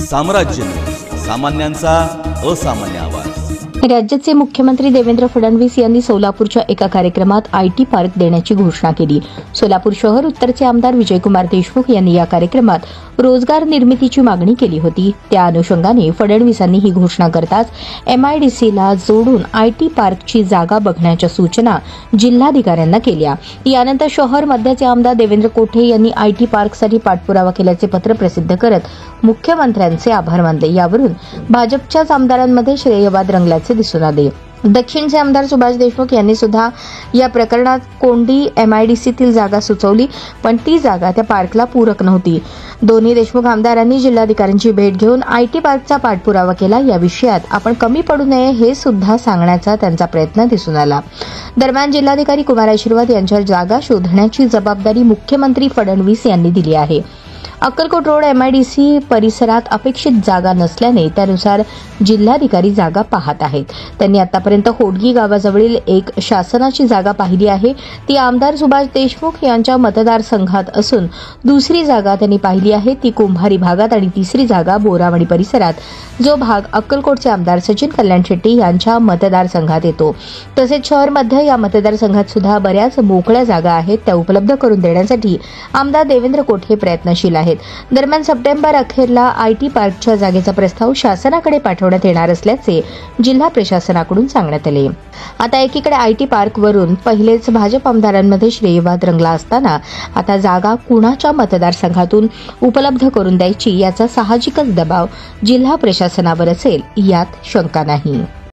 साम्राज्य न्यूज, सामान्यांचा असामान्य आवाज। राज्याचे मुख्यमंत्री देवेंद्र फडणवीस यांनी सोलापूरच्या एका कार्यक्रमात आयटी पार्क देण्याची घोषणा केली। सोलापूर शहर उत्तरचे आमदार विजयकुमार देशमुख यांनी या कार्यक्रमात रोजगार निर्मितीची मागणी केली होती। त्या अनुषंगाने फडणवीसांनी ही घोषणा करताच एमआयडीसीला जोडून आयटी पार्कची जागा बघण्याच्या सूचना जिल्हाधिकाऱ्यांना केल्या। यानंतर शहर मध्याचे आमदार देवेंद्र कोठे यांनी आयटी पार्कसाठी पाठपुरावा केल्याचे पत्र प्रसिद्ध करत मुख्यमंत्र्यांचे आभार मानले। यावरून भाजपच्याच आमदारांमध्ये श्रेयवाद रंगल्याचे दिसून आले। दक्षिणचे आमदार सुभाष देशमुख यांनी सुद्धा या प्रकरणात कोंडी एमआयडीसीतील जागा सुचवली, पण ती जागा त्या पार्कला पूरक नव्हती। दोन्ही देशमुख आमदारांनी जिल्हाधिकाऱ्यांची भेट घेऊन आयटी पार्कचा पाठपुरावा केला। या विषयात आपण कमी पडू नये हे सुद्धा सांगण्याचा त्यांचा प्रयत्न दिसून आला। दरम्यान जिल्हाधिकारी कुमार आशीर्वाद यांच्या जागा शोधण्याची जबाबदारी मुख्यमंत्री फडणवीस यांनी दिली आहे। अक्कलकोट रोड एमआयडीसी परिसरात अपेक्षित जागा नसल्याने त्यानुसार जिल्हाधिकारी जागा पाहत आहेत। त्यांनी आतापर्यंत होडगी गावाजवळील एक शासनाची जागा पाहिली आहे, ती आमदार सुभाष देशमुख यांच्या मतदारसंघात असून दुसरी जागा त्यांनी पाहिली आहे ती कुंभारी भागात आणि तिसरी जागा बोरावाडी परिसरात, जो भाग अक्कलकोटचे आमदार सचिन कल्याण शेट्टी यांच्या मतदारसंघात येतो। तसेच शहर मध्य या मतदारसंघात सुद्धा बऱ्याच मोकळ्या जागा आहेत, त्या उपलब्ध करून देण्यासाठी आमदार देवेंद्र कोठे प्रयत्नशील आहेत। दरम्यान सप्टेंबर अखेरला आयटी पार्कच्या जागेचा प्रस्ताव शासनाकडे पाठवण्यात येणार असल्याचे जिल्हा प्रशासनाकडून सांगण्यात आले। आता एकीकडे आयटी पार्कवरून पहिलेच भाजप आमदारांमध्ये श्रेयवाद रंगला असताना आता जागा कुणाच्या मतदारसंघातून उपलब्ध करून द्यायची याचा साहजिकच दबाव जिल्हा प्रशासनावर असेल यात शंका नाही।